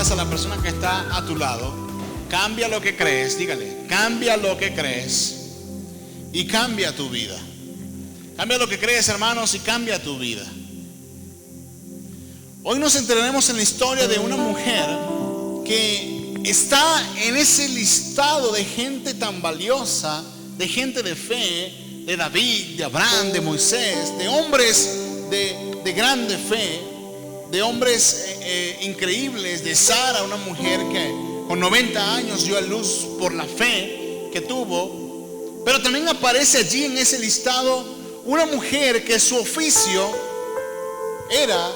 digas a la persona que está a tu lado: cambia lo que crees. Dígale: cambia lo que crees y cambia tu vida. Cambia lo que crees, hermanos, y cambia tu vida. Hoy nos enteraremos en la historia de una mujer que está en ese listado de gente tan valiosa, de gente de fe, de David, de Abraham, de Moisés, de hombres de grande fe, de hombres increíbles, de Sara, una mujer que con 90 años dio a luz por la fe que tuvo. Pero también aparece allí en ese listado una mujer que su oficio era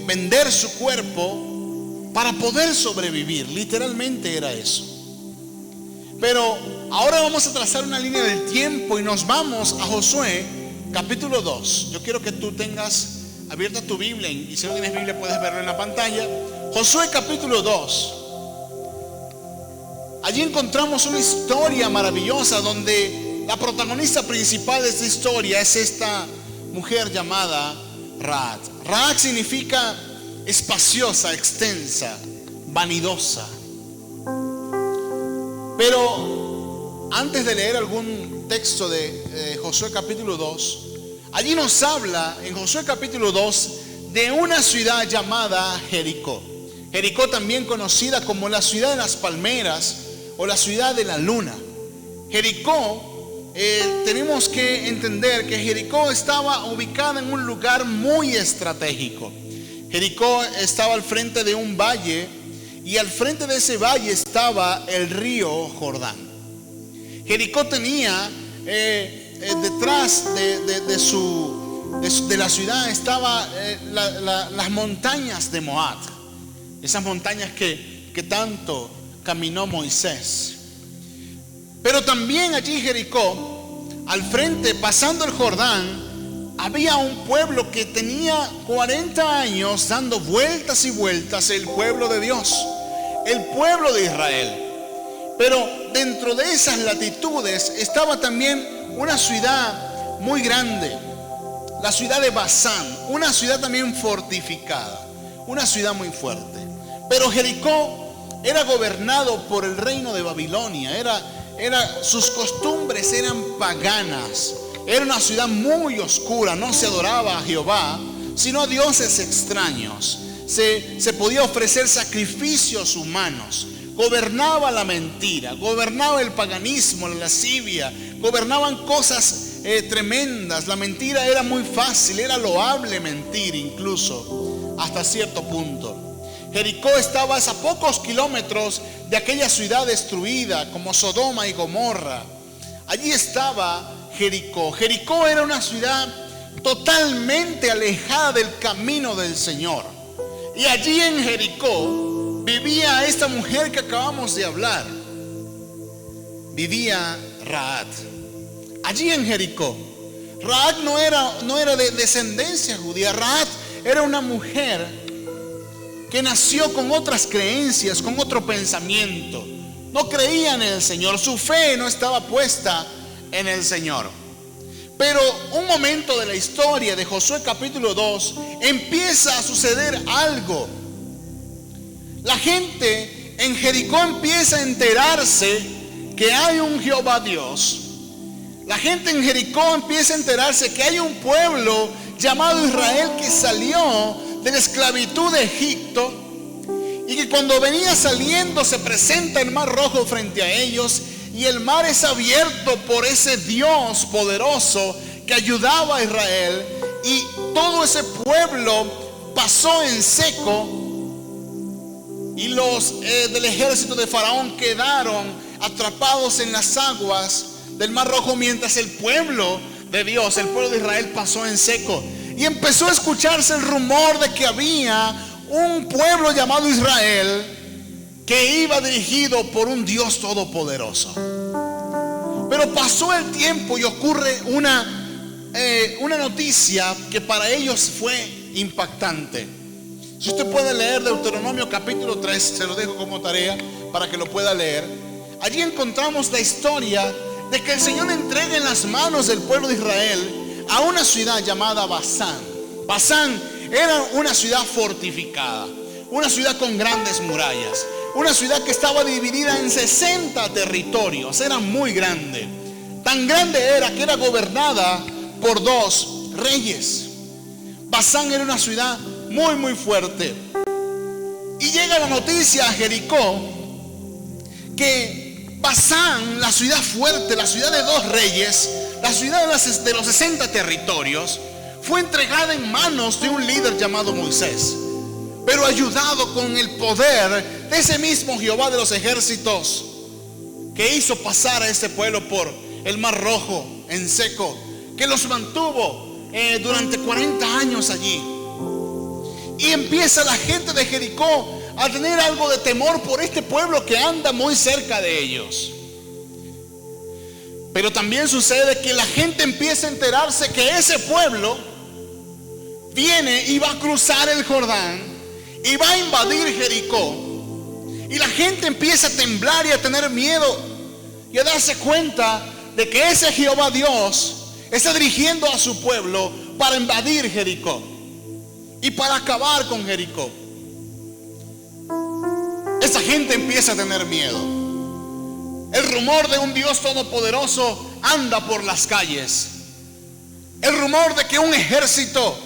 vender su cuerpo para poder sobrevivir. Literalmente era eso. Pero ahora vamos a trazar una línea del tiempo y nos vamos a Josué capítulo 2. Yo quiero que tú tengas abierta tu Biblia, y si no tienes Biblia puedes verlo en la pantalla. Josué capítulo 2. Allí encontramos una historia maravillosa donde la protagonista principal de esta historia es esta mujer llamada Rahab. Rahab significa espaciosa, extensa, vanidosa. Pero antes de leer algún texto de Josué capítulo 2, allí nos habla en Josué capítulo 2 de una ciudad llamada Jericó. Jericó, también conocida como la ciudad de las palmeras o la ciudad de la luna. Jericó, tenemos que entender que Jericó estaba ubicada en un lugar muy estratégico. Jericó estaba al frente de un valle, y al frente de ese valle estaba el río Jordán. Jericó tenía detrás de la ciudad estaba las montañas de Moab, esas montañas que tanto caminó Moisés. Pero también allí Jericó, al frente, pasando el Jordán, había un pueblo que tenía 40 años dando vueltas y vueltas, el pueblo de Dios, el pueblo de Israel. Pero dentro de esas latitudes estaba también una ciudad muy grande, la ciudad de Basán, una ciudad también fortificada, una ciudad muy fuerte. Pero Jericó era gobernado por el reino de Babilonia, sus costumbres eran paganas. Era una ciudad muy oscura, no se adoraba a Jehová, sino a dioses extraños. Se podía ofrecer sacrificios humanos. Gobernaba la mentira, gobernaba el paganismo, la lascivia, gobernaban cosas tremendas. La mentira era muy fácil, era loable mentir incluso, hasta cierto punto. Jericó estaba a pocos kilómetros de aquella ciudad destruida como Sodoma y Gomorra. Allí estaba Jericó. Jericó era una ciudad totalmente alejada del camino del Señor. Y allí en Jericó vivía esta mujer que acabamos de hablar. Vivía Rahab. Allí en Jericó. Rahab no era de descendencia judía. Rahab era una mujer que nació con otras creencias, con otro pensamiento. No creía en el Señor, su fe no estaba puesta en el Señor. Pero un momento de la historia de Josué capítulo 2 empieza a suceder algo. La gente en Jericó empieza a enterarse que hay un Jehová Dios. La gente en Jericó empieza a enterarse que hay un pueblo llamado Israel que salió de la esclavitud de Egipto, y que cuando venía saliendo se presenta el mar rojo frente a ellos, y el mar es abierto por ese Dios poderoso que ayudaba a Israel, y todo ese pueblo pasó en seco, y los del ejército de Faraón quedaron atrapados en las aguas del mar rojo, mientras el pueblo de Dios, el pueblo de Israel, pasó en seco. Y empezó a escucharse el rumor de que había un pueblo llamado Israel que iba dirigido por un Dios todopoderoso. Pero pasó el tiempo y ocurre una noticia que para ellos fue impactante. Si usted puede leer Deuteronomio capítulo 3, se lo dejo como tarea para que lo pueda leer. Allí encontramos la historia de que el Señor entrega en las manos del pueblo de Israel a una ciudad llamada Basán. Basán Era una ciudad fortificada, una ciudad con grandes murallas, una ciudad que estaba dividida en 60 territorios. Era muy grande. Tan grande era que era gobernada por 2 reyes. Basán era una ciudad muy, muy fuerte. Y llega la noticia a Jericó que Basán, la ciudad fuerte, la ciudad de 2 reyes, la ciudad de los 60 territorios, fue entregada en manos de un líder llamado Moisés, pero ayudado con el poder de ese mismo Jehová de los ejércitos, que hizo pasar a ese pueblo por el Mar Rojo en seco, que los mantuvo durante 40 años allí. Y empieza la gente de Jericó a tener algo de temor por este pueblo que anda muy cerca de ellos. Pero también sucede que la gente empieza a enterarse que ese pueblo viene y va a cruzar el Jordán y va a invadir Jericó. Y la gente empieza a temblar y a tener miedo y a darse cuenta de que ese Jehová Dios está dirigiendo a su pueblo para invadir Jericó y para acabar con Jericó. Esa gente empieza a tener miedo. El rumor de un Dios todopoderoso anda por las calles. El rumor de que un ejército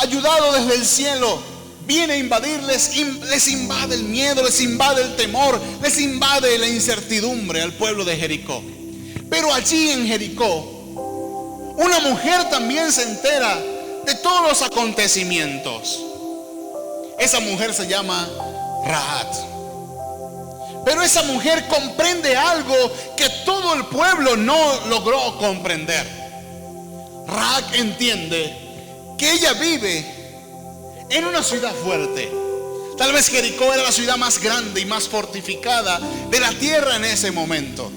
ayudado desde el cielo viene a invadirles, les invade el miedo, les invade el temor, les invade la incertidumbre al pueblo de Jericó. Pero allí en Jericó, una mujer también se entera de todos los acontecimientos. Esa mujer se llama Rahab. Pero esa mujer comprende algo que todo el pueblo no logró comprender. Rahab entiende que ella vive en una ciudad fuerte. Tal vez Jericó era la ciudad más grande y más fortificada de la tierra en ese momento.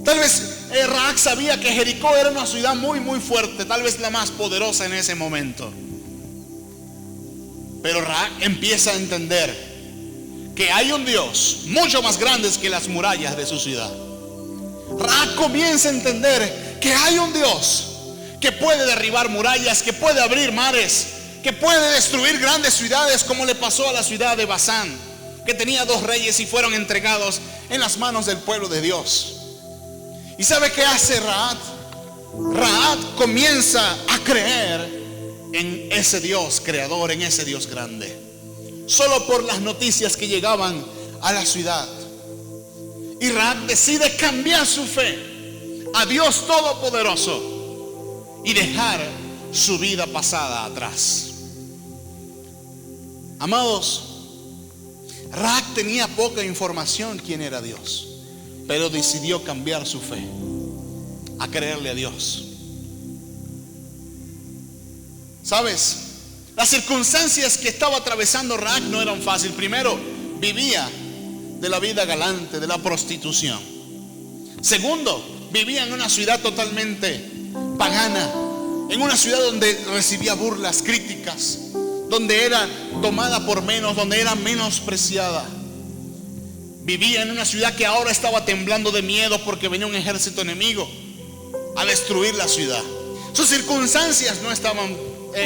Tal vez Rahab sabía que Jericó era una ciudad muy, muy fuerte, tal vez la más poderosa en ese momento. Pero Rahab empieza a entender que hay un Dios mucho más grande que las murallas de su ciudad. Rahab comienza a entender que hay un Dios que puede derribar murallas, que puede abrir mares, que puede destruir grandes ciudades, como le pasó a la ciudad de Basán, que tenía 2 reyes y fueron entregados en las manos del pueblo de Dios. ¿Y sabe qué hace Rahab? Rahab comienza a creer en ese Dios creador, en ese Dios grande, solo por las noticias que llegaban a la ciudad. Y Rahab decide cambiar su fe a Dios Todopoderoso y dejar su vida pasada atrás. Amados, Rahab tenía poca información quién era Dios, pero decidió cambiar su fe a creerle a Dios. ¿Sabes? Las circunstancias que estaba atravesando Rahab no eran fáciles. Primero, vivía de la vida galante, de la prostitución. Segundo, vivía en una ciudad totalmente pagana, en una ciudad donde recibía burlas, críticas, donde era tomada por menos, donde era menospreciada. Vivía en una ciudad que ahora estaba temblando de miedo porque venía un ejército enemigo a destruir la ciudad. Sus circunstancias no estaban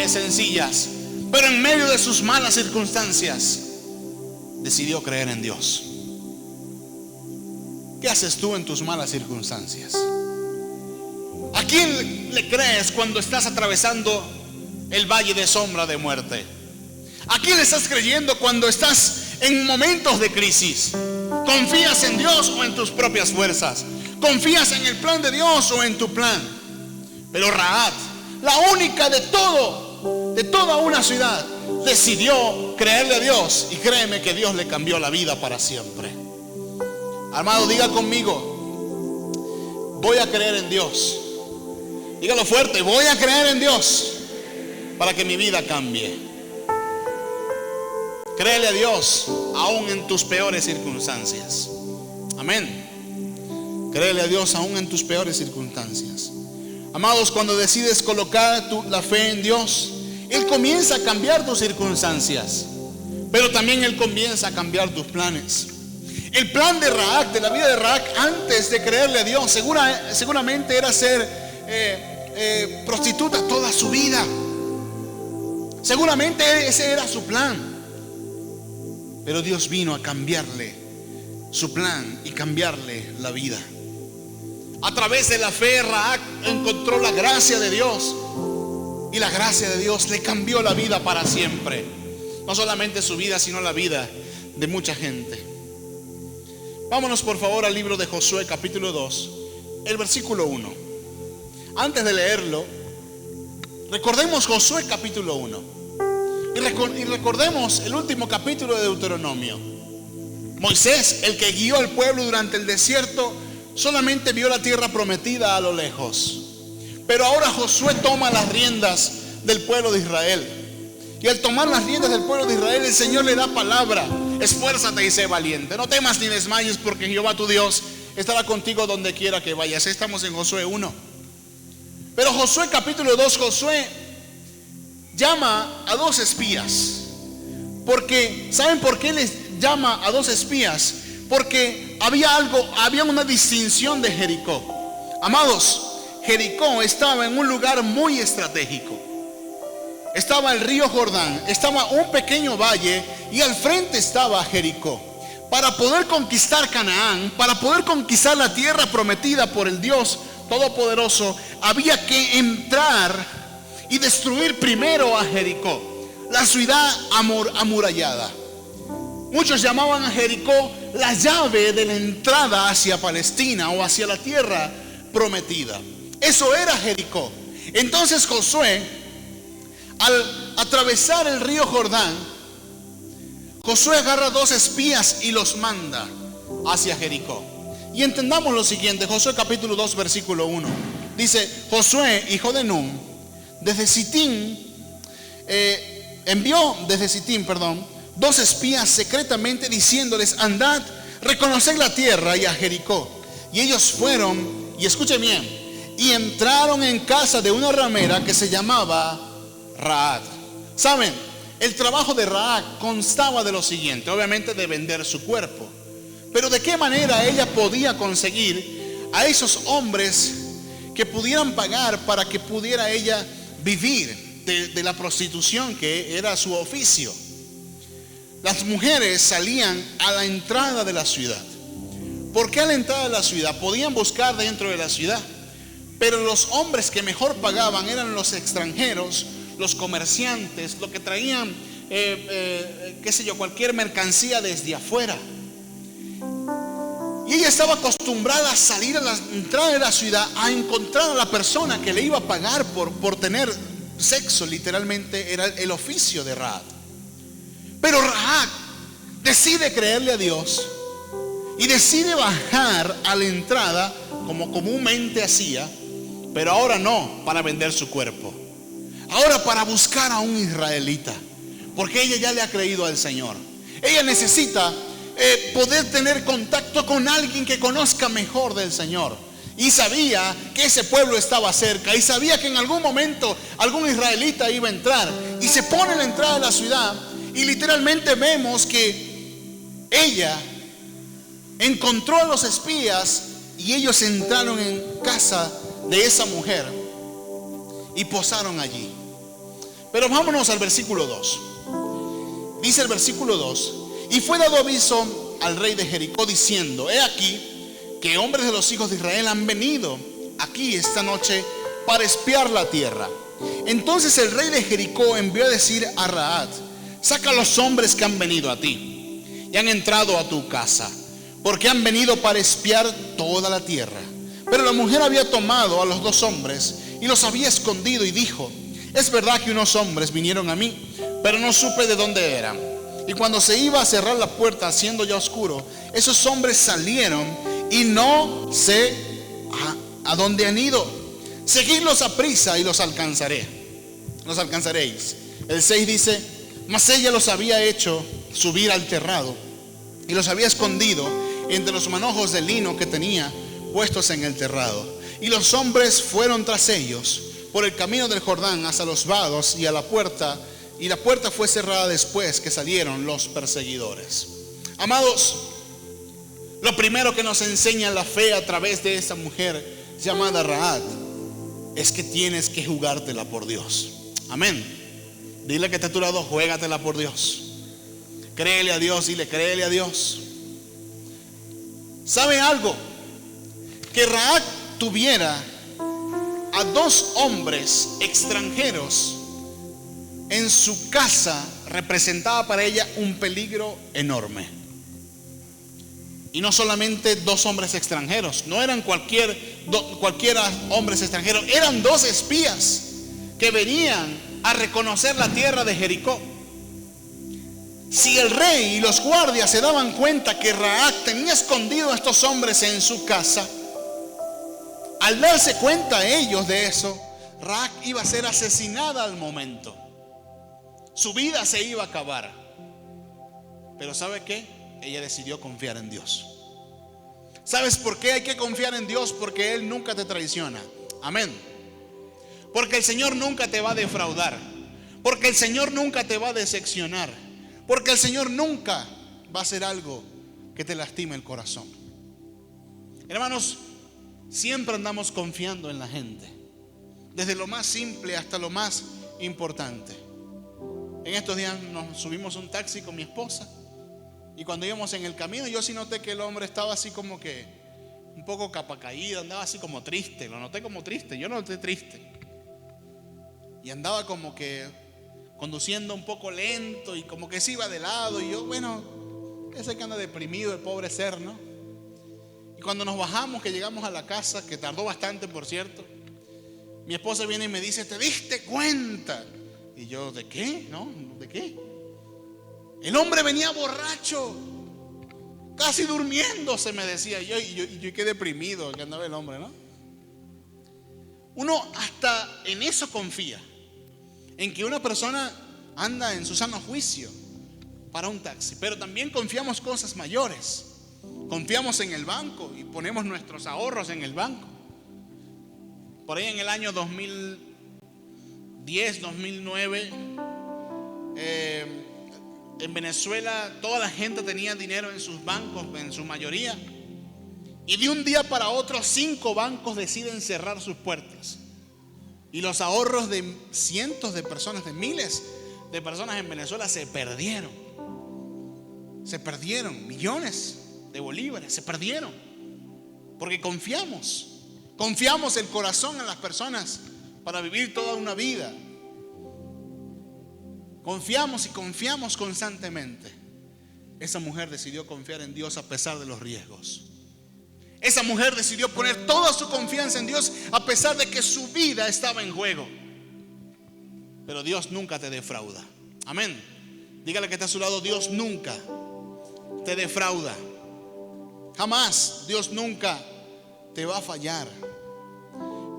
sencillas, pero en medio de sus malas circunstancias decidió creer en Dios. ¿Qué haces tú en tus malas circunstancias? ¿A quién le crees cuando estás atravesando el valle de sombra de muerte? ¿A quién le estás creyendo cuando estás en momentos de crisis? ¿Confías en Dios o en tus propias fuerzas? ¿Confías en el plan de Dios o en tu plan? Pero Rahab, la única de toda una ciudad, decidió creerle a Dios, y créeme que Dios le cambió la vida para siempre. Amado, diga conmigo: voy a creer en Dios. Dígalo fuerte: voy a creer en Dios para que mi vida cambie. Créele a Dios aún en tus peores circunstancias. Amén. Créele a Dios aún en tus peores circunstancias. Amados, cuando decides colocar la fe en Dios, Él comienza a cambiar tus circunstancias, pero también Él comienza a cambiar tus planes. El plan de Rahab, de la vida de Rahab, antes de creerle a Dios, seguramente era ser prostituta toda su vida. Seguramente ese era su plan. Pero Dios vino a cambiarle su plan y cambiarle la vida. A través de la fe, Rahab encontró la gracia de Dios. Y la gracia de Dios le cambió la vida para siempre. No solamente su vida, sino la vida de mucha gente. Vámonos por favor al libro de Josué capítulo 2, el versículo 1. Antes de leerlo, recordemos Josué capítulo 1. Y recordemos el último capítulo de Deuteronomio. Moisés, el que guió al pueblo durante el desierto, solamente vio la tierra prometida a lo lejos. Pero ahora Josué toma las riendas del pueblo de Israel. Y al tomar las riendas del pueblo de Israel, el Señor le da palabra: esfuérzate y sé valiente, no temas ni desmayes, porque Jehová tu Dios estará contigo donde quiera que vayas. Estamos en Josué 1. Pero Josué capítulo 2, Josué llama a 2 espías. Porque, ¿saben por qué les llama a 2 espías? Porque había una distinción de Jericó. Amados, Jericó estaba en un lugar muy estratégico. Estaba el río Jordán, estaba un pequeño valle y al frente estaba Jericó. Para poder conquistar Canaán, para poder conquistar la tierra prometida por el Dios Todopoderoso, había que entrar y destruir primero a Jericó, la ciudad amurallada. Muchos llamaban a Jericó la llave de la entrada hacia Palestina o hacia la tierra prometida. Eso era Jericó. Entonces Josué, al atravesar el río Jordán, Josué agarra 2 espías y los manda hacia Jericó. Y entendamos lo siguiente: Josué capítulo 2 versículo 1 dice: Josué, hijo de Nun, desde Sitín, envió desde Sitín, 2 espías secretamente, diciéndoles: andad, reconoced la tierra y a Jericó. Y ellos fueron, y escuchen bien, y entraron en casa de una ramera que se llamaba Rahab. Saben, el trabajo de Rahab constaba de lo siguiente: obviamente de vender su cuerpo. Pero ¿de qué manera ella podía conseguir a esos hombres que pudieran pagar para que pudiera ella vivir de la prostitución, que era su oficio? Las mujeres salían a la entrada de la ciudad. ¿Por qué a la entrada de la ciudad? Podían buscar dentro de la ciudad, pero los hombres que mejor pagaban eran los extranjeros, los comerciantes, los que traían cualquier mercancía desde afuera. Y ella estaba acostumbrada a salir a la entrada de la ciudad a encontrar a la persona que le iba a pagar por tener sexo. Literalmente era el oficio de Rahab. Pero Rahab decide creerle a Dios y decide bajar a la entrada como comúnmente hacía, pero ahora no para vender su cuerpo, ahora para buscar a un israelita, porque ella ya le ha creído al Señor. Ella necesita poder tener contacto con alguien que conozca mejor del Señor. Y sabía que ese pueblo estaba cerca, y sabía que en algún momento algún israelita iba a entrar. Y se pone en la entrada de la ciudad, y literalmente vemos que ella encontró a los espías, y ellos entraron en casa de esa mujer y posaron allí. Pero vámonos al versículo 2. Dice el versículo 2: y fue dado aviso al rey de Jericó diciendo: he aquí que hombres de los hijos de Israel han venido aquí esta noche para espiar la tierra. Entonces el rey de Jericó envió a decir a Rahab: saca a los hombres que han venido a ti y han entrado a tu casa, porque han venido para espiar toda la tierra. Pero la mujer había tomado a los 2 hombres y los había escondido, y dijo: es verdad que unos hombres vinieron a mí, pero no supe de dónde eran. Y cuando se iba a cerrar la puerta, siendo ya oscuro, esos hombres salieron, y no sé a dónde han ido. Seguidlos a prisa y los alcanzaréis. El 6 dice: mas ella los había hecho subir al terrado y los había escondido entre los manojos de lino que tenía puestos en el terrado. Y los hombres fueron tras ellos por el camino del Jordán hasta los vados y a la puerta, y la puerta fue cerrada después que salieron los perseguidores. Amados, lo primero que nos enseña la fe a través de esa mujer llamada Rahab es que tienes que jugártela por Dios. Amén. Dile que está a tu lado, juégatela por Dios. Créele a Dios, dile, créele a Dios. ¿Sabe algo? Que Rahab tuviera a 2 hombres extranjeros en su casa representaba para ella un peligro enorme. Y no solamente 2 hombres extranjeros, no eran cualquiera hombres extranjeros, eran 2 espías que venían a reconocer la tierra de Jericó. Si el rey y los guardias se daban cuenta que Rahab tenía escondido a estos hombres en su casa, al darse cuenta ellos de eso, Rahab iba a ser asesinada al momento. Su vida se iba a acabar. Pero ¿sabe qué? Ella decidió confiar en Dios. ¿Sabes por qué hay que confiar en Dios? Porque Él nunca te traiciona. Amén. Porque el Señor nunca te va a defraudar. Porque el Señor nunca te va a decepcionar. Porque el Señor nunca va a hacer algo que te lastime el corazón. Hermanos, siempre andamos confiando en la gente, desde lo más simple hasta lo más importante. En estos días nos subimos a un taxi con mi esposa, y cuando íbamos en el camino, yo sí noté que el hombre estaba así como que un poco capa caída, andaba así como triste. Lo noté como triste, yo lo noté triste. Y andaba como que conduciendo un poco lento y como que se iba de lado. Y yo, bueno, ese que anda deprimido, el pobre ser, ¿no? Y cuando nos bajamos, que llegamos a la casa, que tardó bastante, por cierto, mi esposa viene y me dice, ¿te diste cuenta? Y yo, ¿de qué? ¿No? ¿De qué? El hombre venía borracho, casi durmiéndose, me decía. Y yo qué deprimido que andaba el hombre, ¿no? Uno hasta en eso confía, en que una persona anda en su sano juicio para un taxi. Pero también confiamos cosas mayores. Confiamos en el banco y ponemos nuestros ahorros en el banco. Por ahí en el año 2010, 2009, en Venezuela toda la gente tenía dinero en sus bancos, en su mayoría. Y de un día para otro 5 bancos deciden cerrar sus puertas. Y los ahorros de cientos de personas, de miles de personas en Venezuela se perdieron. Se perdieron millones de bolívares, se perdieron. Porque confiamos el corazón en las personas para vivir toda una vida. Confiamos y confiamos constantemente. Esa mujer decidió confiar en Dios a pesar de los riesgos. Esa mujer decidió poner toda su confianza en Dios a pesar de que su vida estaba en juego. Pero Dios nunca te defrauda. Amén. Dígale que está a su lado, Dios nunca te defrauda. Jamás. Dios nunca te va a fallar.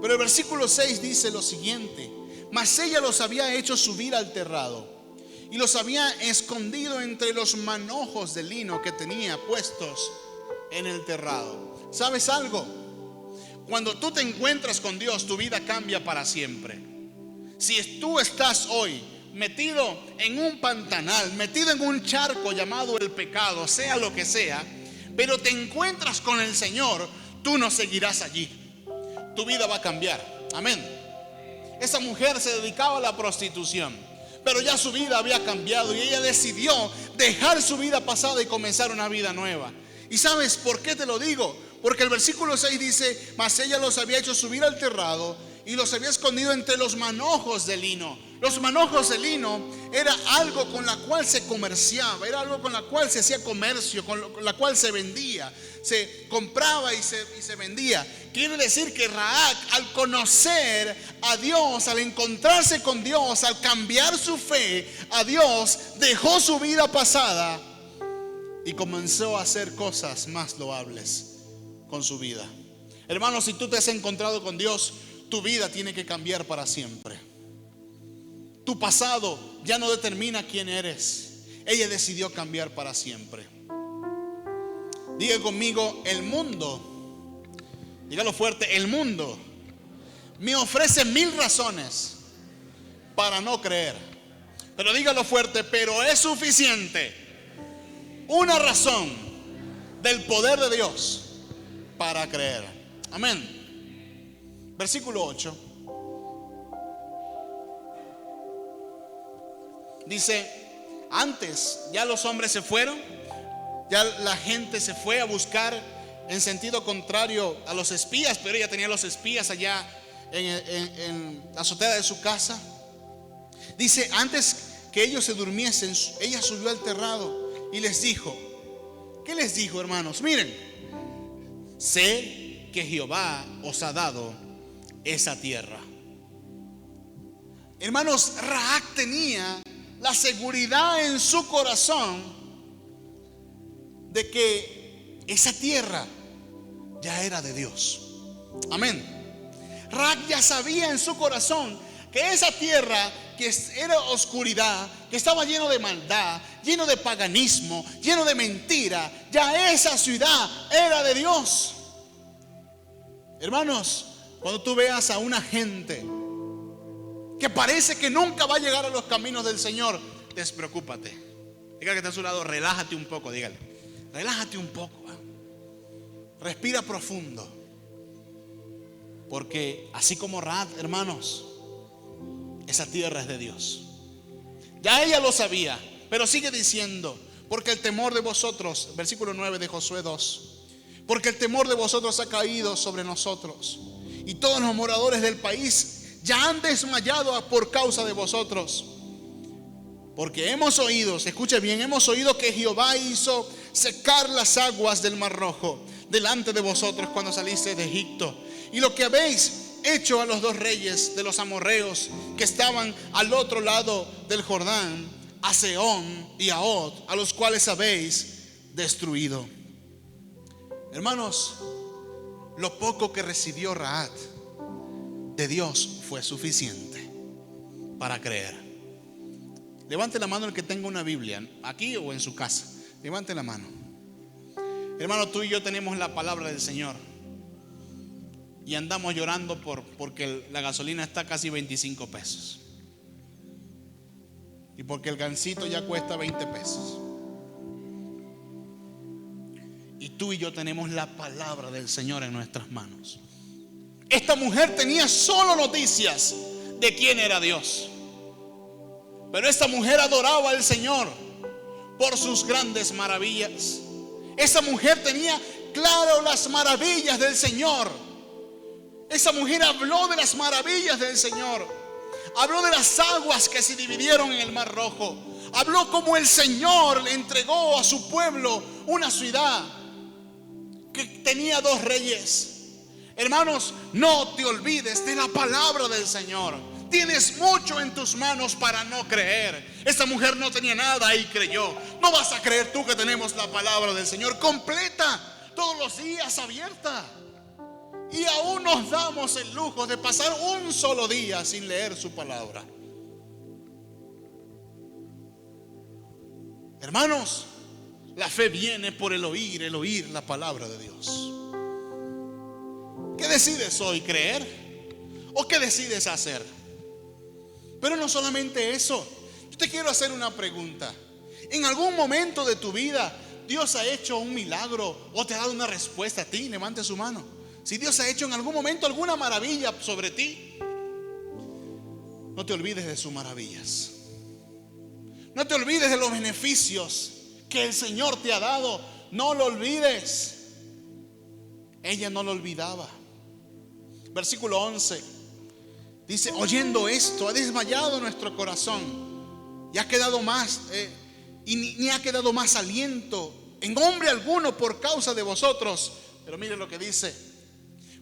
Pero el versículo 6 dice lo siguiente: mas ella los había hecho subir al terrado y los había escondido entre los manojos de lino que tenía puestos en el terrado. ¿Sabes algo? Cuando tú te encuentras con Dios, tu vida cambia para siempre. Si tú estás hoy metido en un pantanal, metido en un charco llamado el pecado, sea lo que sea, pero te encuentras con el Señor, tú no seguirás allí. Tu vida va a cambiar. Amén. Esa mujer se dedicaba a la prostitución, pero ya su vida había cambiado y ella decidió dejar su vida pasada y comenzar una vida nueva. ¿Y sabes por qué te lo digo? Porque el versículo 6 dice: mas ella los había hecho subir al terrado y los había escondido entre los manojos de lino. Los manojos de lino era algo con la cual se comerciaba, era algo con la cual se hacía comercio, con la cual se vendía, se compraba y se vendía. Quiere decir que Rahab, al conocer a Dios, al encontrarse con Dios, al cambiar su fe a Dios, dejó su vida pasada y comenzó a hacer cosas más loables con su vida. Hermano, si tú te has encontrado con Dios, tu vida tiene que cambiar para siempre. Tu pasado ya no determina quién eres. Ella decidió cambiar para siempre. Diga conmigo: el mundo, dígalo fuerte, el mundo me ofrece 1000 razones para no creer. Pero dígalo fuerte: pero es suficiente una razón del poder de Dios para creer. Amén. Versículo 8. Dice, antes ya los hombres se fueron, ya la gente se fue a buscar en sentido contrario a los espías, pero ella tenía los espías allá en la azotea de su casa. Dice, antes que ellos se durmiesen, ella subió al terrado y les dijo, ¿qué les dijo, hermanos? Miren, sé que Jehová os ha dado esa tierra. Hermanos, Rahab tenía la seguridad en su corazón de que esa tierra ya era de Dios. Amén. Rahab ya sabía en su corazón que esa tierra que era oscuridad, que estaba lleno de maldad, lleno de paganismo, lleno de mentira, ya esa ciudad era de Dios. Hermanos, cuando tú veas a una gente que parece que nunca va a llegar a los caminos del Señor, despreocúpate. Dígale que está a su lado, relájate un poco, dígale, relájate un poco, respira profundo, porque así como Rahab, hermanos, esa tierra es de Dios. Ya ella lo sabía, pero sigue diciendo, porque el temor de vosotros, versículo 9 de Josué 2, porque el temor de vosotros ha caído sobre nosotros, y todos los moradores del país ya han desmayado por causa de vosotros. Porque hemos oído, se escuche bien, hemos oído que Jehová hizo secar las aguas del Mar Rojo delante de vosotros cuando saliste de Egipto, y lo que habéis hecho a los dos reyes de los amorreos que estaban al otro lado del Jordán, a Sehón y a Og, a los cuales habéis destruido. Hermanos, lo poco que recibió Rahab de Dios fue suficiente para creer. Levante la mano el que tenga una Biblia, aquí o en su casa. Levante la mano. Hermano, tú y yo tenemos la palabra del Señor y andamos llorando porque la gasolina está casi 25 pesos y porque el gansito ya cuesta 20 pesos. Y tú y yo tenemos la palabra del Señor en nuestras manos. Esta mujer tenía solo noticias de quién era Dios, pero esta mujer adoraba al Señor por sus grandes maravillas. Esa mujer tenía claro las maravillas del Señor. Esa mujer habló de las maravillas del Señor. Habló de las aguas que se dividieron en el Mar Rojo. Habló como el Señor le entregó a su pueblo una ciudad que tenía dos reyes. Hermanos, no te olvides de la palabra del Señor. Tienes mucho en tus manos para no creer. Esta mujer no tenía nada y creyó. No vas a creer tú que tenemos la palabra del Señor completa, todos los días abierta. Y aún nos damos el lujo de pasar un solo día sin leer su palabra. Hermanos, la fe viene por el oír la palabra de Dios. ¿Qué decides hoy, creer? ¿O qué decides hacer? Pero no solamente eso. Yo te quiero hacer una pregunta. ¿En algún momento de tu vida Dios ha hecho un milagro o te ha dado una respuesta a ti? Levante su mano. Si Dios ha hecho en algún momento alguna maravilla sobre ti, no te olvides de sus maravillas. No te olvides de los beneficios que el Señor te ha dado. No lo olvides. Ella no lo olvidaba. Versículo 11 dice: oyendo esto, ha desmayado nuestro corazón y ha quedado más ni ha quedado más aliento en hombre alguno por causa de vosotros. Pero miren lo que dice: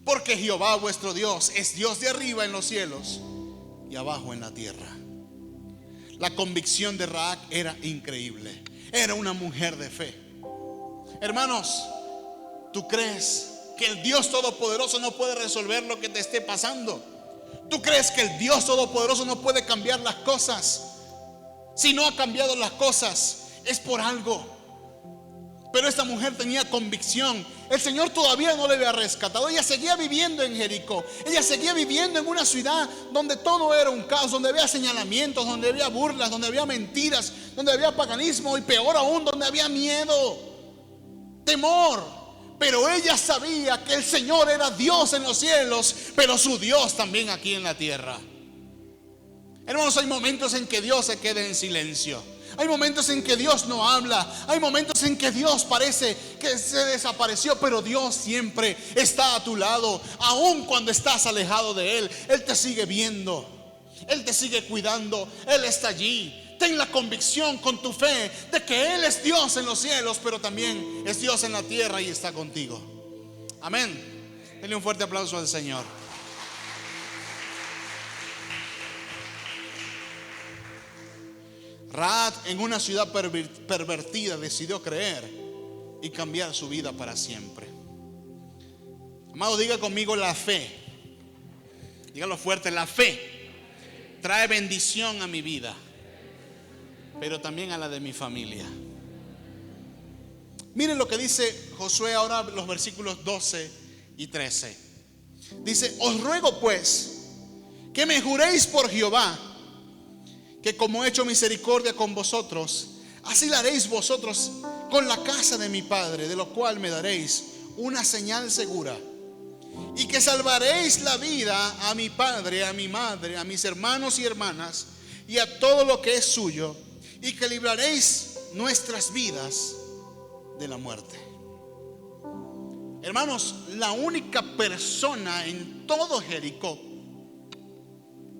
porque Jehová vuestro Dios es Dios de arriba en los cielos y abajo en la tierra. La convicción de Rahab era increíble. Era una mujer de fe. Hermanos, ¿tú crees que el Dios Todopoderoso no puede resolver lo que te esté pasando? ¿Tú crees que el Dios Todopoderoso no puede cambiar las cosas? Si no ha cambiado las cosas, es por algo. Pero esta mujer tenía convicción. El Señor todavía no le había rescatado. Ella seguía viviendo en Jericó. Ella seguía viviendo en una ciudad donde todo era un caos, donde había señalamientos, donde había burlas, donde había mentiras, donde había paganismo y peor aún, donde había miedo, temor. Pero ella sabía que el Señor era Dios en los cielos, pero su Dios también aquí en la tierra. Hermanos, hay momentos en que Dios se queda en silencio. Hay momentos en que Dios no habla. Hay momentos en que Dios parece que se desapareció, pero Dios siempre está a tu lado. Aun cuando estás alejado de Él, Él te sigue viendo, Él te sigue cuidando, Él está allí. Ten la convicción con tu fe de que Él es Dios en los cielos, pero también es Dios en la tierra y está contigo. Amén. Denle un fuerte aplauso al Señor. Rahab, en una ciudad pervertida, decidió creer y cambiar su vida para siempre. Amado, diga conmigo la fe. Dígalo fuerte, la fe trae bendición a mi vida, pero también a la de mi familia. Miren lo que dice Josué ahora, los versículos 12 y 13. Dice: os ruego pues que me juréis por Jehová, que como he hecho misericordia con vosotros, así la haréis vosotros con la casa de mi padre, de lo cual me daréis una señal segura, y que salvaréis la vida a mi padre, a mi madre, a mis hermanos y hermanas, y a todo lo que es suyo, y que libraréis nuestras vidas de la muerte. Hermanos, la única persona en todo Jericó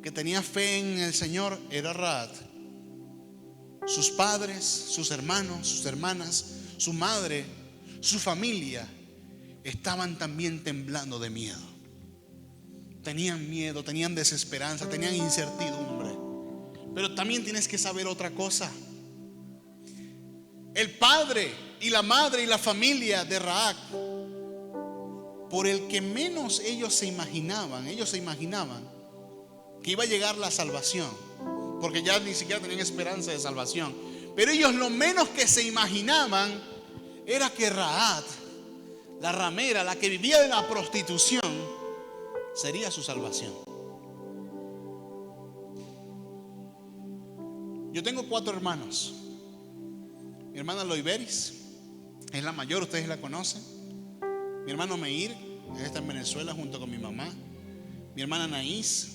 que tenía fe en el Señor era Rahab. Sus padres, sus hermanos, sus hermanas, su madre, su familia estaban también temblando de miedo. Tenían miedo, tenían desesperanza, tenían incertidumbre. Pero también tienes que saber otra cosa. El padre y la madre y la familia de Rahab, por el que menos ellos se imaginaban que iba a llegar la salvación, porque ya ni siquiera tenían esperanza de salvación. Pero ellos lo menos que se imaginaban era que Rahab, la ramera, la que vivía de la prostitución, sería su salvación. Yo tengo 4 hermanos. Mi hermana Loiberis es la mayor, ustedes la conocen. Mi hermano Meir, él está en Venezuela junto con mi mamá. Mi hermana Naís,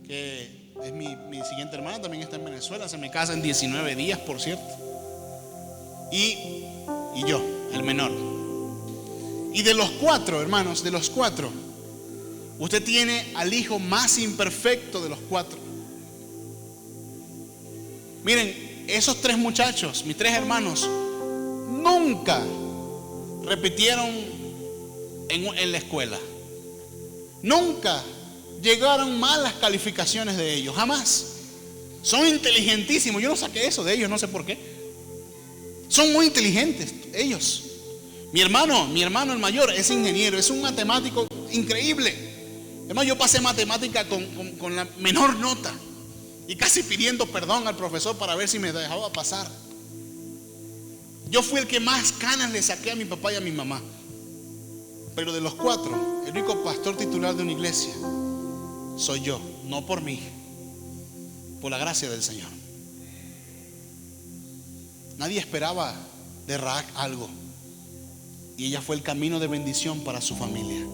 que es mi siguiente hermana, también está en Venezuela. Se me casa en 19 días, por cierto. Y yo, el menor. Y de los 4, hermanos, de los 4, usted tiene al hijo más imperfecto de los 4. Miren, esos 3 muchachos, mis 3 hermanos, nunca repitieron en la escuela. Nunca llegaron malas calificaciones de ellos, jamás. Son inteligentísimos. Yo no saqué eso de ellos, no sé por qué. Son muy inteligentes ellos. Mi hermano el mayor es ingeniero, es un matemático increíble. Además, yo pasé matemática con la menor nota y casi pidiendo perdón al profesor para ver si me dejaba pasar. Yo fui el que más canas le saqué a mi papá y a mi mamá. Pero de los 4, el único pastor titular de una iglesia soy yo, no por mí, por la gracia del Señor. Nadie esperaba de Rahab algo, y ella fue el camino de bendición para su familia,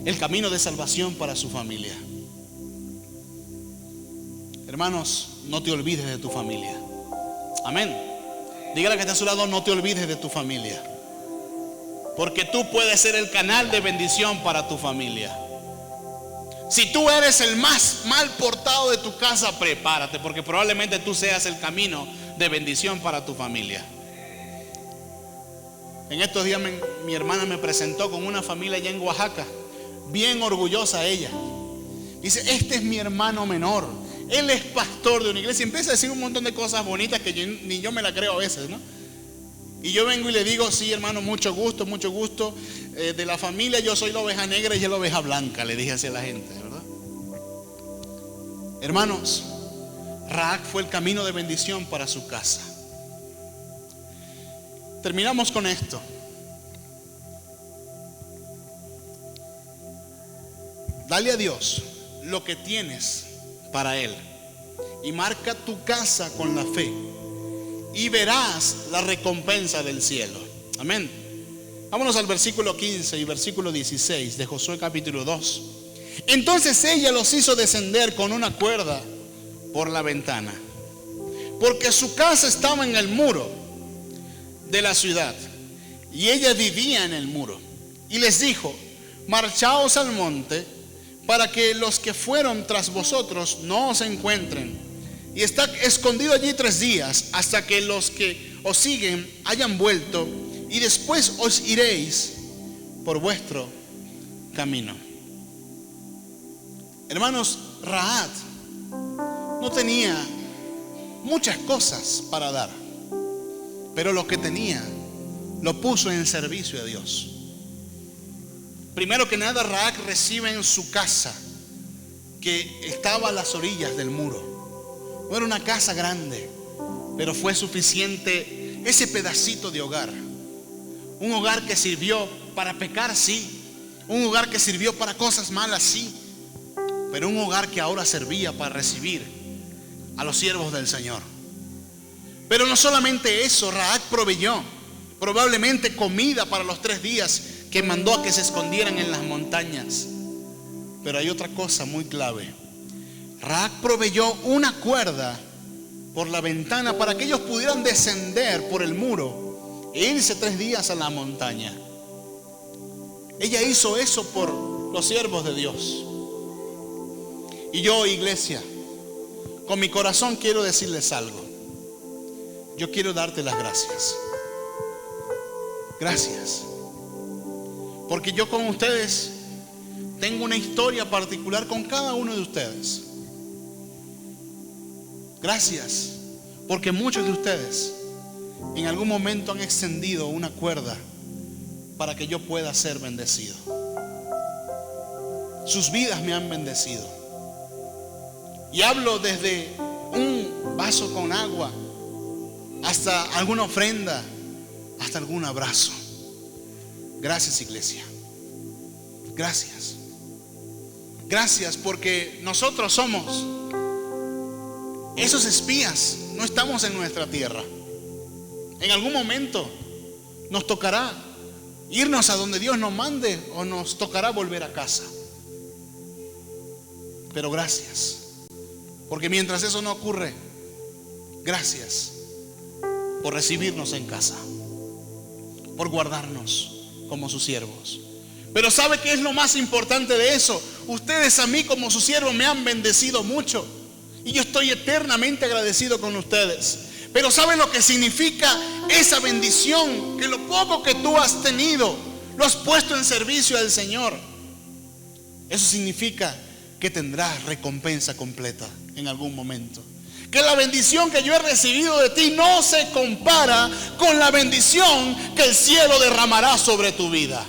el camino de salvación para su familia. Hermanos, no te olvides de tu familia. Amén. Dígale que está a su lado: no te olvides de tu familia, porque tú puedes ser el canal de bendición para tu familia. Si tú eres el más mal portado de tu casa, prepárate, porque probablemente tú seas el camino de bendición para tu familia. En estos días mi hermana me presentó con una familia allá en Oaxaca, bien orgullosa ella. Dice: este es mi hermano menor, él es pastor de una iglesia. Empieza a decir un montón de cosas bonitas que ni yo me la creo a veces, ¿no? Y yo vengo y le digo: sí, hermano, mucho gusto, mucho gusto. De la familia yo soy la oveja negra y ella la oveja blanca, le dije así a la gente, ¿verdad? Hermanos, Rahab fue el camino de bendición para su casa. Terminamos con esto. Dale a Dios lo que tienes para Él y marca tu casa con la fe, y verás la recompensa del cielo. Amén. Vámonos al versículo 15 y versículo 16 de Josué capítulo 2. Entonces ella los hizo descender con una cuerda por la ventana, porque su casa estaba en el muro de la ciudad y ella vivía en el muro. Y les dijo: marchaos al monte, para que los que fueron tras vosotros no os encuentren, y está escondido allí 3 días, hasta que los que os siguen hayan vuelto, y después os iréis por vuestro camino. Hermanos, Rahab no tenía muchas cosas para dar, pero lo que tenía lo puso en servicio a Dios. Primero que nada, Rahab recibe en su casa, que estaba a las orillas del muro. No era una casa grande, pero fue suficiente ese pedacito de hogar. Un hogar que sirvió para pecar, sí. Un hogar que sirvió para cosas malas, sí. Pero un hogar que ahora servía para recibir a los siervos del Señor. Pero no solamente eso, Rahab proveyó probablemente comida para los 3 días que mandó a que se escondieran en las montañas. Pero hay otra cosa muy clave. Rahab proveyó una cuerda por la ventana para que ellos pudieran descender por el muro e irse 3 días a la montaña. Ella hizo eso por los siervos de Dios. Y yo, iglesia, con mi corazón quiero decirles algo. Yo quiero darte las gracias. Gracias. Porque yo con ustedes tengo una historia particular con cada uno de ustedes. Gracias, porque muchos de ustedes en algún momento han extendido una cuerda para que yo pueda ser bendecido. Sus vidas me han bendecido. Y hablo desde un vaso con agua hasta alguna ofrenda, hasta algún abrazo. Gracias, iglesia. Gracias. Gracias, porque nosotros somos esos espías. No estamos en nuestra tierra. En algún momento nos tocará irnos a donde Dios nos mande, o nos tocará volver a casa. Pero gracias, porque mientras eso no ocurre, gracias por recibirnos en casa, por guardarnos como sus siervos. Pero ¿sabe qué es lo más importante de eso? Ustedes a mí como sus siervos me han bendecido mucho, y yo estoy eternamente agradecido con ustedes. Pero ¿sabe lo que significa esa bendición? Que lo poco que tú has tenido lo has puesto en servicio al Señor. Eso significa que tendrás recompensa completa en algún momento. Que la bendición que yo he recibido de ti no se compara con la bendición que el cielo derramará sobre tu vida.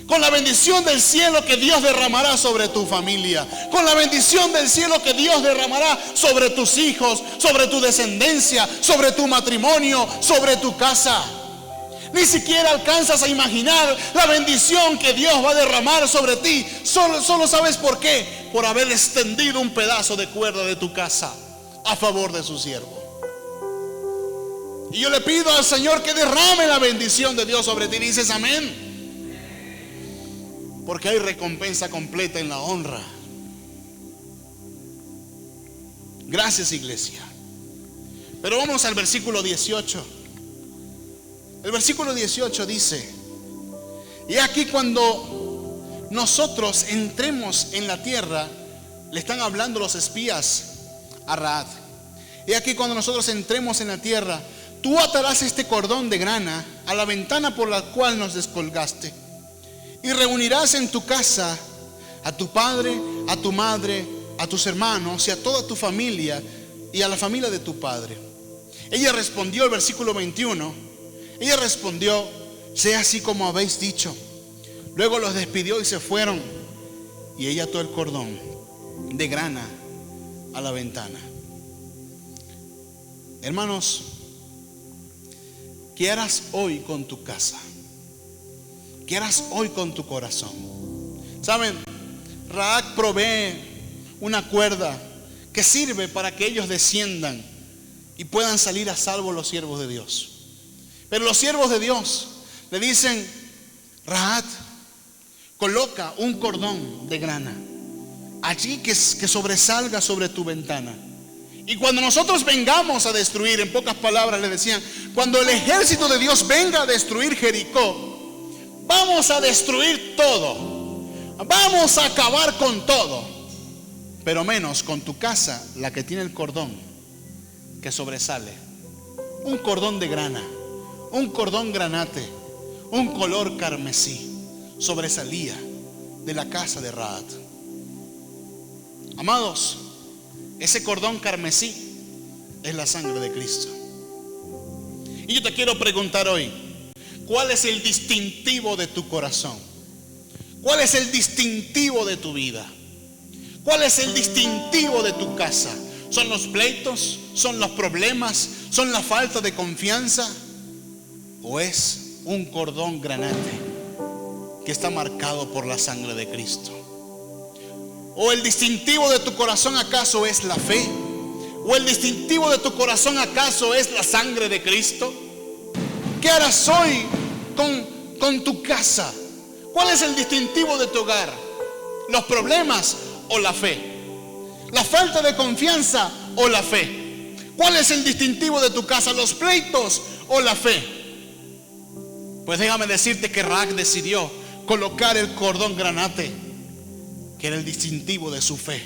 Con la bendición del cielo que Dios derramará sobre tu familia. Con la bendición del cielo que Dios derramará sobre tus hijos, sobre tu descendencia, sobre tu matrimonio, sobre tu casa. Ni siquiera alcanzas a imaginar la bendición que Dios va a derramar sobre ti. Solo sabes por qué. Por haber extendido un pedazo de cuerda de tu casa a favor de su siervo. Y yo le pido al Señor que derrame la bendición de Dios sobre ti. Dices amén. Porque hay recompensa completa en la honra. Gracias, iglesia. Pero vamos al versículo 18. El versículo 18 dice: y aquí cuando nosotros entremos en la tierra, le están hablando los espías a Rahab. Y aquí cuando nosotros entremos en la tierra, tú atarás este cordón de grana a la ventana por la cual nos descolgaste, y reunirás en tu casa a tu padre, a tu madre, a tus hermanos y a toda tu familia y a la familia de tu padre. Ella respondió, el versículo 21, ella respondió: sea así como habéis dicho. Luego los despidió y se fueron, y ella ató el cordón de grana a la ventana. Hermanos, ¿qué harás hoy con tu casa? ¿Qué harás hoy con tu corazón? Saben, Rahab provee una cuerda que sirve para que ellos desciendan y puedan salir a salvo los siervos de Dios. Pero los siervos de Dios le dicen: Rahab, coloca un cordón de grana allí que sobresalga sobre tu ventana, Y cuando nosotros vengamos a destruir, en pocas palabras le decían, cuando el ejército de Dios venga a destruir Jericó, vamos a destruir todo, vamos a acabar con todo, pero menos con tu casa, la que tiene el cordón que sobresale, un cordón de grana, un cordón granate, un color carmesí, sobresalía de la casa de Rahab. Amados, ese cordón carmesí es la sangre de Cristo. Y yo te quiero preguntar hoy, ¿cuál es el distintivo de tu corazón? ¿Cuál es el distintivo de tu vida? ¿Cuál es el distintivo de tu casa? ¿Son los pleitos? ¿Son los problemas? ¿Son la falta de confianza? ¿O es un cordón granate que está marcado por la sangre de Cristo? ¿O el distintivo de tu corazón acaso es la fe? ¿O el distintivo de tu corazón acaso es la sangre de Cristo? ¿Qué harás hoy con tu casa? ¿Cuál es el distintivo de tu hogar? ¿Los problemas o la fe? ¿La falta de confianza o la fe? ¿Cuál es el distintivo de tu casa? ¿Los pleitos o la fe? Pues déjame decirte que Rahab decidió colocar el cordón granate, que era el distintivo de su fe.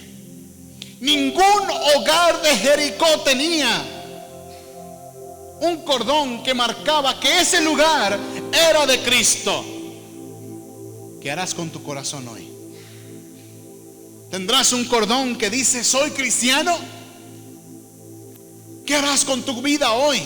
Ningún hogar de Jericó tenía un cordón que marcaba que ese lugar era de Cristo. ¿Qué harás con tu corazón hoy? ¿Tendrás un cordón que dice soy cristiano? ¿Qué harás con tu vida hoy?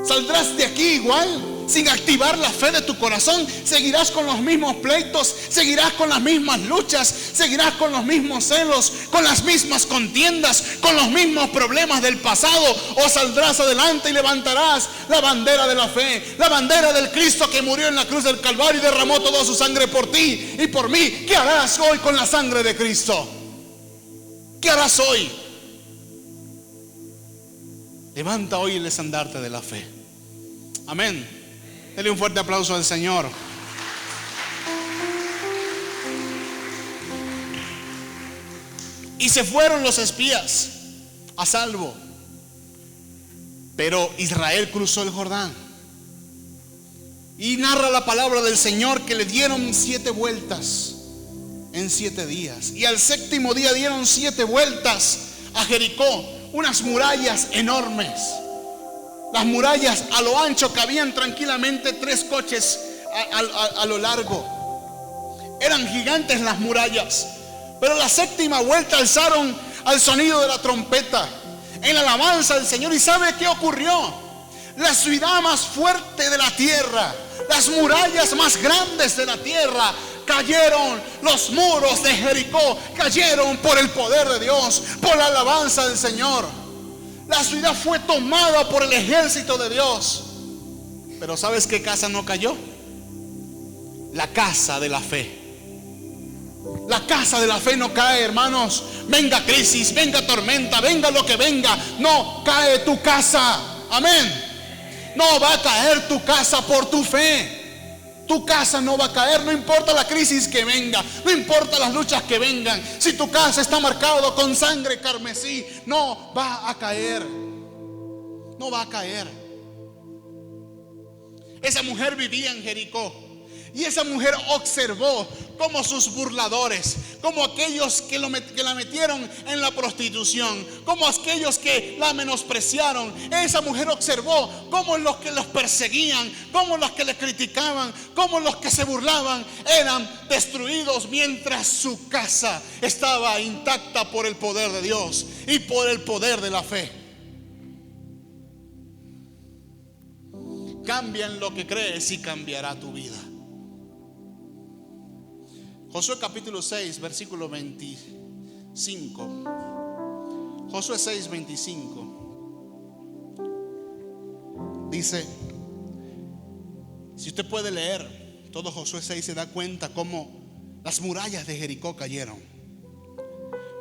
¿Saldrás de aquí igual? Sin activar la fe de tu corazón, seguirás con los mismos pleitos, seguirás con las mismas luchas, seguirás con los mismos celos, con las mismas contiendas, con los mismos problemas del pasado, o saldrás adelante y levantarás la bandera de la fe, la bandera del Cristo que murió en la cruz del Calvario y derramó toda su sangre por ti y por mí. ¿Qué harás hoy con la sangre de Cristo? ¿Qué harás hoy? Levanta hoy el estandarte de la fe. Amén. Dele un fuerte aplauso al Señor. Y se fueron los espías a salvo, pero Israel cruzó el Jordán. Y narra la palabra del Señor que le dieron 7 vueltas en 7 días. Y al 7º día dieron 7 vueltas a Jericó, unas murallas enormes. Las murallas a lo ancho cabían tranquilamente 3 coches a lo largo. Eran gigantes las murallas. Pero la 7ª vuelta alzaron al sonido de la trompeta en alabanza al Señor. ¿Y sabe qué ocurrió? La ciudad más fuerte de la tierra, las murallas más grandes de la tierra cayeron. Los muros de Jericó cayeron por el poder de Dios, por la alabanza del Señor. La ciudad fue tomada por el ejército de Dios. Pero ¿sabes qué casa no cayó? La casa de la fe. La casa de la fe no cae, hermanos. Venga crisis, venga tormenta, venga lo que venga, no cae tu casa. Amén. No va a caer tu casa por tu fe. Tu casa no va a caer, no importa la crisis que venga, no importa las luchas que vengan. Si tu casa está marcado con sangre carmesí, no va a caer. No va a caer. Esa mujer vivía en Jericó. Y esa mujer observó cómo sus burladores, como aquellos que la metieron en la prostitución, como aquellos que la menospreciaron. Esa mujer observó cómo los que los perseguían, cómo los que le criticaban, cómo los que se burlaban eran destruidos, mientras su casa estaba intacta por el poder de Dios y por el poder de la fe. Cambia en lo que crees y cambiará tu vida. Josué capítulo 6, versículo 25. Josué 6, 25. Dice, si usted puede leer todo Josué 6, se da cuenta cómo las murallas de Jericó cayeron.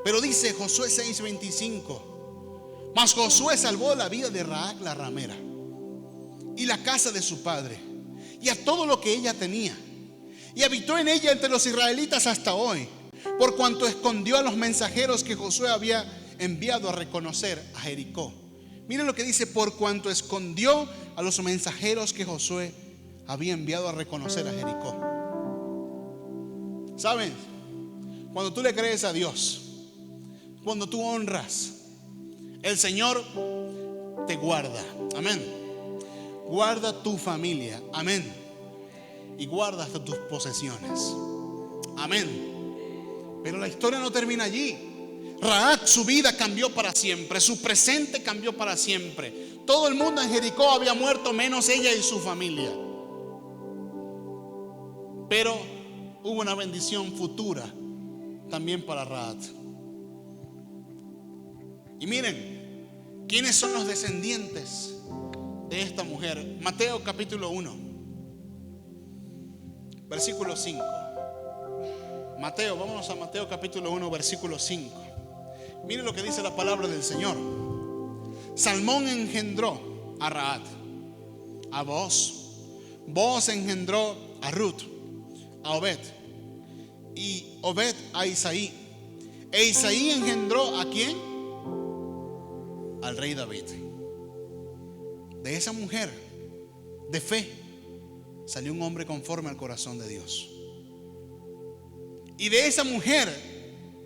Pero dice Josué 6, 25: mas Josué salvó la vida de Rahab la ramera y la casa de su padre y a todo lo que ella tenía, y habitó en ella entre los israelitas hasta hoy, por cuanto escondió a los mensajeros que Josué había enviado a reconocer a Jericó. Miren lo que dice: por cuanto escondió a los mensajeros que Josué había enviado a reconocer a Jericó. ¿Saben? Cuando tú le crees a Dios, cuando tú honras, el Señor te guarda. Amén. Guarda tu familia. Amén. Y guarda hasta tus posesiones. Amén. Pero la historia no termina allí. Rahab, su vida cambió para siempre. Su presente cambió para siempre. Todo el mundo en Jericó había muerto menos ella y su familia. Pero hubo una bendición futura también para Rahab. Y miren, ¿quiénes son los descendientes de esta mujer? Mateo capítulo 1, versículo 5. Mateo, vámonos a Mateo capítulo 1, versículo 5. Miren lo que dice la palabra del Señor. Salmón engendró a Rahab, a Booz. Booz engendró a Ruth, a Obed, y Obed a Isaí. E Isaí engendró ¿a quién? Al rey David. De esa mujer de fe salió un hombre conforme al corazón de Dios. Y de esa mujer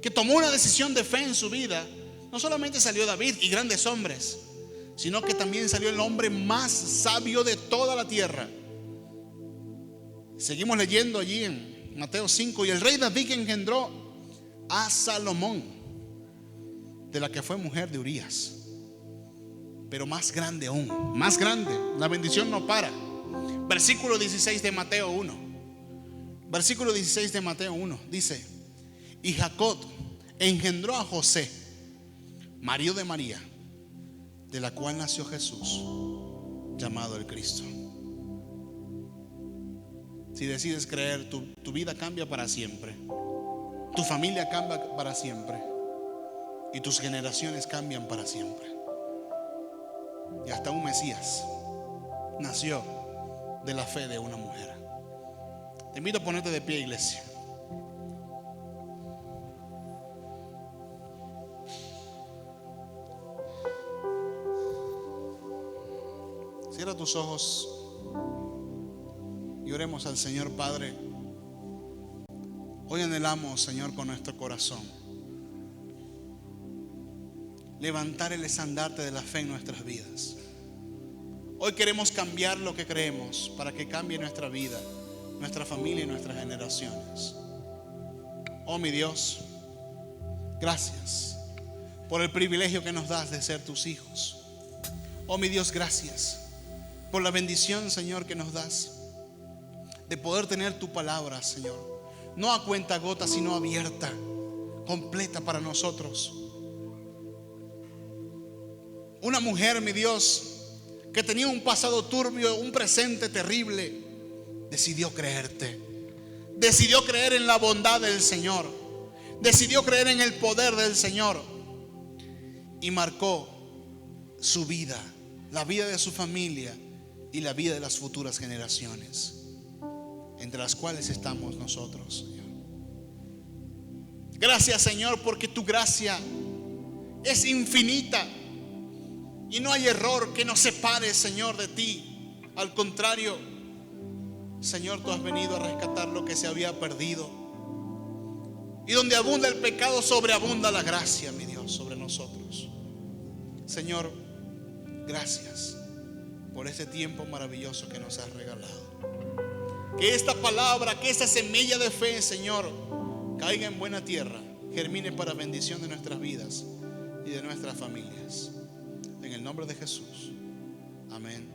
que tomó una decisión de fe en su vida, no solamente salió David y grandes hombres, sino que también salió el hombre más sabio de toda la tierra. Seguimos leyendo allí en Mateo 5. Y el rey David engendró a Salomón, de la que fue mujer de Urías. Pero más grande aún, más grande. La bendición no para. Versículo 16 de Mateo 1. Versículo 16 de Mateo 1 dice: y Jacob engendró a José, marido de María, de la cual nació Jesús, llamado el Cristo. Si decides creer, tu vida cambia para siempre. Tu familia cambia para siempre. Y tus generaciones cambian para siempre. Y hasta un Mesías nació de la fe de una mujer. Te invito a ponerte de pie, iglesia. Cierra tus ojos y oremos al Señor. Padre, hoy anhelamos, Señor, con nuestro corazón levantar el estandarte de la fe en nuestras vidas. Hoy queremos cambiar lo que creemos para que cambie nuestra vida, nuestra familia y nuestras generaciones. Oh mi Dios, gracias por el privilegio que nos das de ser tus hijos. Oh mi Dios, gracias por la bendición, Señor, que nos das de poder tener tu palabra, Señor, no a cuentagotas, sino abierta, completa para nosotros. Una mujer, mi Dios, que tenía un pasado turbio, un presente terrible, decidió creerte. Decidió creer en la bondad del Señor. Decidió creer en el poder del Señor. Y marcó su vida, la vida de su familia y la vida de las futuras generaciones, entre las cuales estamos nosotros, Señor. Gracias, Señor, porque tu gracia es infinita y no hay error que nos separe, Señor, de ti. Al contrario, Señor, tú has venido a rescatar lo que se había perdido. Y donde abunda el pecado, sobreabunda la gracia, mi Dios, sobre nosotros. Señor, gracias por este tiempo maravilloso que nos has regalado. Que esta palabra, que esta semilla de fe, Señor, caiga en buena tierra, germine para bendición de nuestras vidas y de nuestras familias. En el nombre de Jesús. Amén.